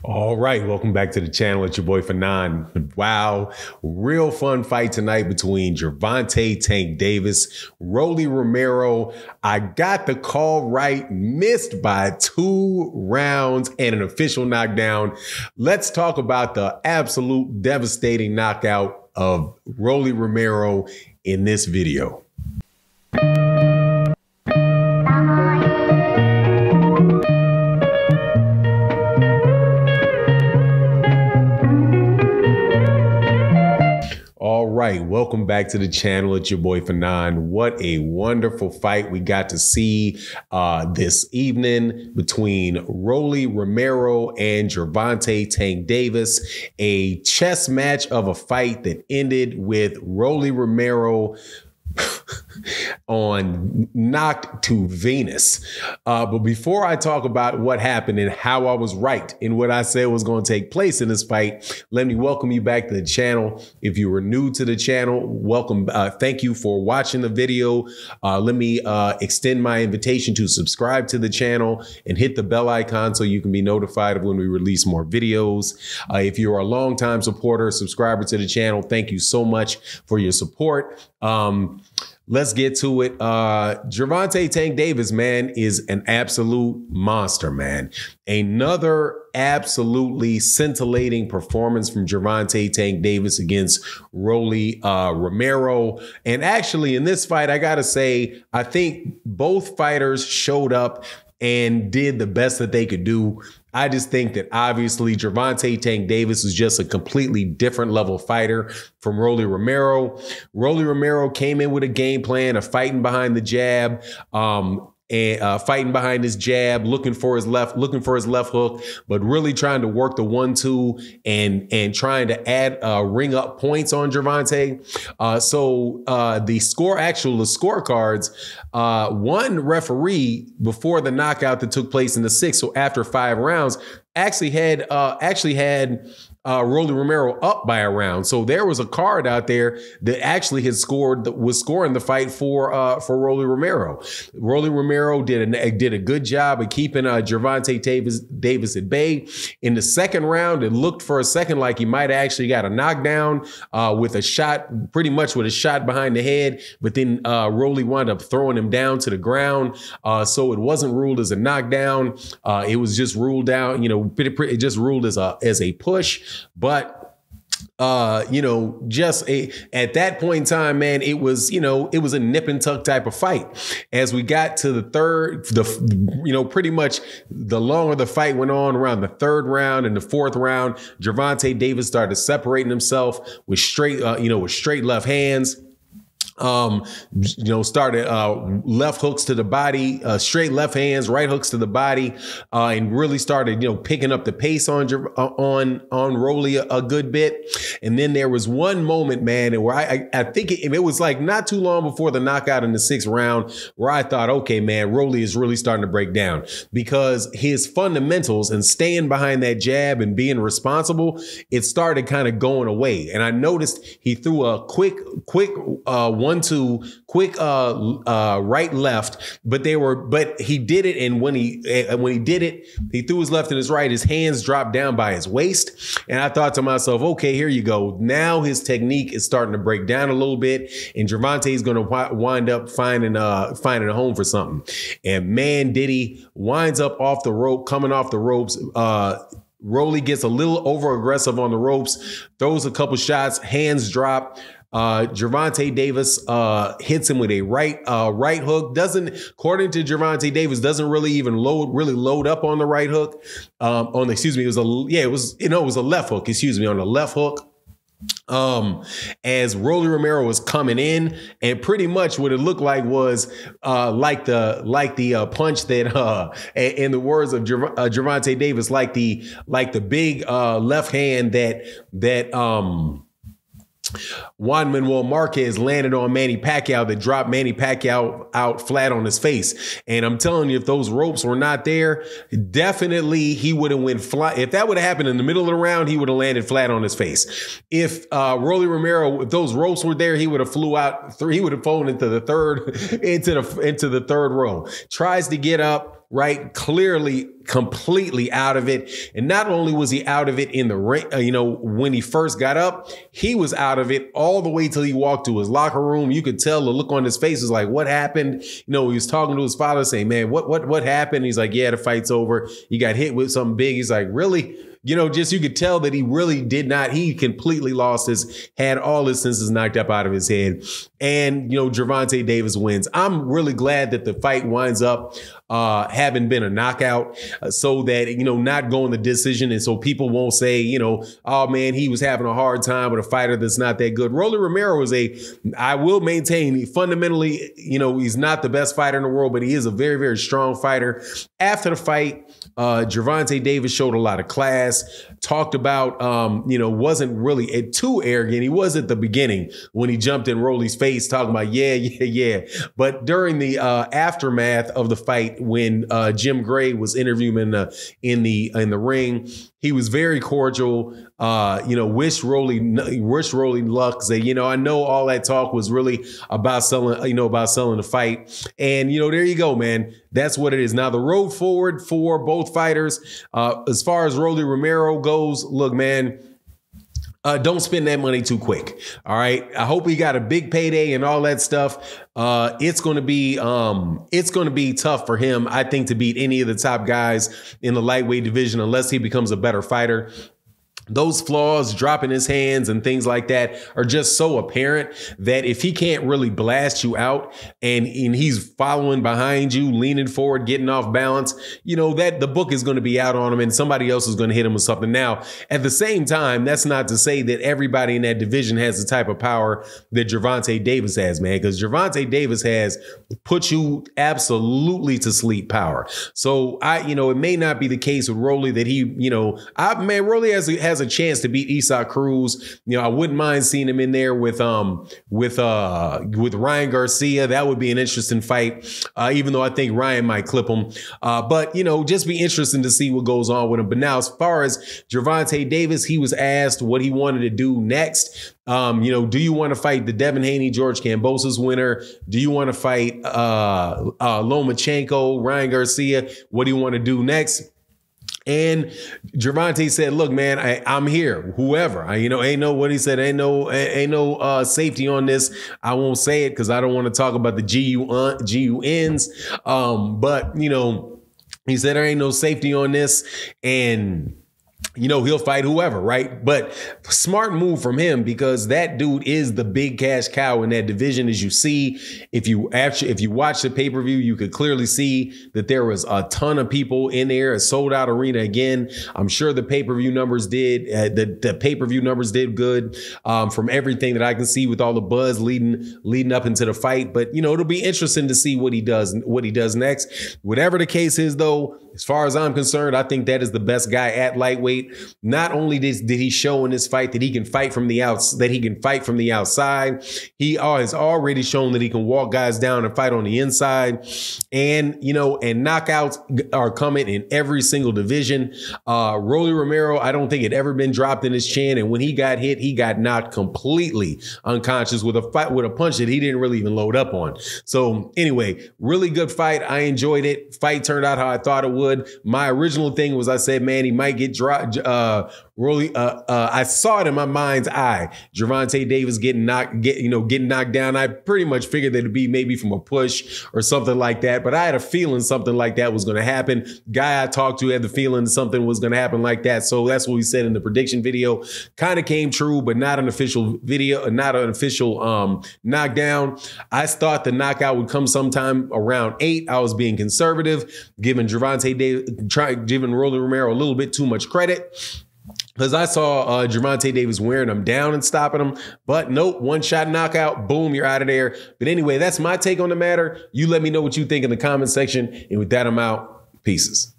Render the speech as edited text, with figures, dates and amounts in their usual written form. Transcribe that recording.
All right, welcome back to the channel. It's your boy Fanon. Wow, real fun fight tonight between Gervonta Tank Davis, Rolly Romero. I got the call right, missed by 2 rounds and an official knockdown. Let's talk about the absolute devastating knockout of Rolly Romero in this video. All right, welcome back to the channel. It's your boy Fanon. What a wonderful fight we got to see this evening between Rolly Romero and Gervonta Tank Davis. A chess match of a fight that ended with Rolly Romero on knocked to Venus. But before I talk about what happened and how I was right in what I said was going to take place in this fight, let me welcome you back to the channel. If you were new to the channel, welcome. Thank you for watching the video. Let me extend my invitation to subscribe to the channel and hit the bell icon so you can be notified of when we release more videos. If you're a longtime supporter, subscriber to the channel, thank you so much for your support. Let's get to it. Gervonta Tank Davis, man, is an absolute monster, man. Another absolutely scintillating performance from Gervonta Tank Davis against Rolly Romero. And actually, in this fight, I got to say, I think both fighters showed up and did the best that they could do. I just think that obviously Gervonta Tank Davis is just a completely different level fighter from Rolly Romero. Rolly Romero came in with a game plan of fighting behind the jab, and fighting behind his jab, looking for his left hook, but really trying to work the 1-2 and trying to add ring up points on Gervonta. So the scorecards, one referee before the knockout that took place in the 6th, so after 5 rounds, actually had Rolly Romero up by a round. So there was a card out there that actually was scoring the fight for Rolly Romero. Rolly Romero did a good job of keeping Gervonta Davis at bay. In the 2nd round, it looked for a second like he might have actually got a knockdown with a shot, pretty much with a shot behind the head, but then Rolly wound up throwing him down to the ground. So it wasn't ruled as a knockdown. It was just ruled out, it just ruled as a push. But at that point in time, man, it was a nip and tuck type of fight. As we got to the 3rd, pretty much the longer the fight went on, around the 3rd round and the 4th round, Gervonta Davis started separating himself with straight left hands. Started left hooks to the body, straight left hands, right hooks to the body, and really started, picking up the pace on Rolly a good bit. And then there was one moment, man, where I think it was like not too long before the knockout in the 6th round where I thought, okay, man, Rolly is really starting to break down, because his fundamentals and staying behind that jab and being responsible, it started kind of going away. And I noticed he threw a quick 1-2, quick right left, but he did it, and when he did it, he threw his left and his right, his hands dropped down by his waist, and I thought to myself, okay, here you go. Now his technique is starting to break down a little bit, and Gervonta is going to wind up finding a home for something. And man, did he. Winds up off the rope, coming off the ropes. Rolly gets a little over aggressive on the ropes, throws a couple shots, hands drop. Gervonta Davis hits him with a right hook. According to Gervonta Davis, doesn't really even load up on the right hook. It was a left hook. On the left hook. As Rolly Romero was coming in, and pretty much what it looked like was like the punch that in the words of Gervonta Davis, like the big left hand that Juan Manuel Marquez landed on Manny Pacquiao, that dropped Manny Pacquiao out flat on his face. And I'm telling you, if those ropes were not there, definitely he would have went flat. If that would have happened in the middle of the round, he would have landed flat on his face. If Rolly Romero, if those ropes were there, he would have flew out. He would have fallen into the third row. Tries to get up. right? Clearly, completely out of it. And not only was he out of it in the ring, when he first got up, he was out of it all the way till he walked to his locker room. You could tell the look on his face was like, what happened? He was talking to his father saying, man, what happened? He's like, yeah, the fight's over. He got hit with something big. He's like, really? Just you could tell that he really did not. He completely had all his senses knocked up out of his head. And, Gervonta Davis wins. I'm really glad that the fight winds up having been a knockout so that, not going the decision. And so people won't say, oh, man, he was having a hard time with a fighter that's not that good. Rolly Romero I will maintain, fundamentally, he's not the best fighter in the world, but he is a very, very strong fighter. After the fight, Gervonta Davis showed a lot of class, talked about, wasn't really too arrogant. He was at the beginning when he jumped in Rolly's face talking about, yeah. But during the aftermath of the fight, when Jim Gray was interviewing in the ring, he was very cordial, wish Rolly luck. Say, I know all that talk was really about selling the fight. And, there you go, man. That's what it is. Now, the road forward for both fighters, as far as Rolly Romero goes, look, man, don't spend that money too quick. All right. I hope he got a big payday and all that stuff. It's going to be tough for him, I think, to beat any of the top guys in the lightweight division unless he becomes a better fighter. Those flaws, dropping his hands and things like that are just so apparent that if he can't really blast you out and he's following behind you, leaning forward, getting off balance, that the book is going to be out on him and somebody else is going to hit him with something. Now, at the same time, that's not to say that everybody in that division has the type of power that Gervonta Davis has, man, because Gervonta Davis has put you absolutely to sleep power. So it may not be the case with Rolly that Rolly has a chance to beat Isaac Cruz. I wouldn't mind seeing him in there with Ryan Garcia. That would be an interesting fight, even though I think Ryan might clip him. But just be interesting to see what goes on with him. But now, as far as Gervonta Davis, he was asked what he wanted to do next. Do you want to fight the Devin Haney, George Kambosos winner? Do you want to fight Lomachenko, Ryan Garcia? What do you want to do next? And Gervonta said, look, man, I'm here, whoever, ain't no, what he said, ain't no safety on this. I won't say it because I don't want to talk about the GUNs. But, he said there ain't no safety on this. And he'll fight whoever, right? But smart move from him because that dude is the big cash cow in that division. As you see, if you watch the pay-per-view, you could clearly see that there was a ton of people in there, a sold out arena again. I'm sure the pay-per-view numbers did, the pay-per-view numbers did good from everything that I can see with all the buzz leading up into the fight. But, it'll be interesting to see what he does next. Whatever the case is, though, as far as I'm concerned, I think that is the best guy at lightweight. Not only did he show in this fight that he can fight from the outside, he has already shown that he can walk guys down and fight on the inside. And, and knockouts are coming in every single division. Rolly Romero, I don't think had ever been dropped in his chin. And when he got hit, he got knocked completely unconscious with a punch that he didn't really even load up on. So anyway, really good fight. I enjoyed it. Fight turned out how I thought it would. My original thing was I said, man, he might get dropped. I saw it in my mind's eye. Gervonta Davis getting knocked down. I pretty much figured that it'd be maybe from a push or something like that. But I had a feeling something like that was going to happen. Guy I talked to had the feeling something was going to happen like that. So that's what we said in the prediction video. Kind of came true, but not an official video, not an official knockdown. I thought the knockout would come sometime around 8. I was being conservative, giving giving Rolly Romero a little bit too much credit. Because I saw Gervonta Davis wearing him down and stopping him. But nope, one-shot knockout, boom, you're out of there. But anyway, that's my take on the matter. You let me know what you think in the comment section. And with that, I'm out. Peace.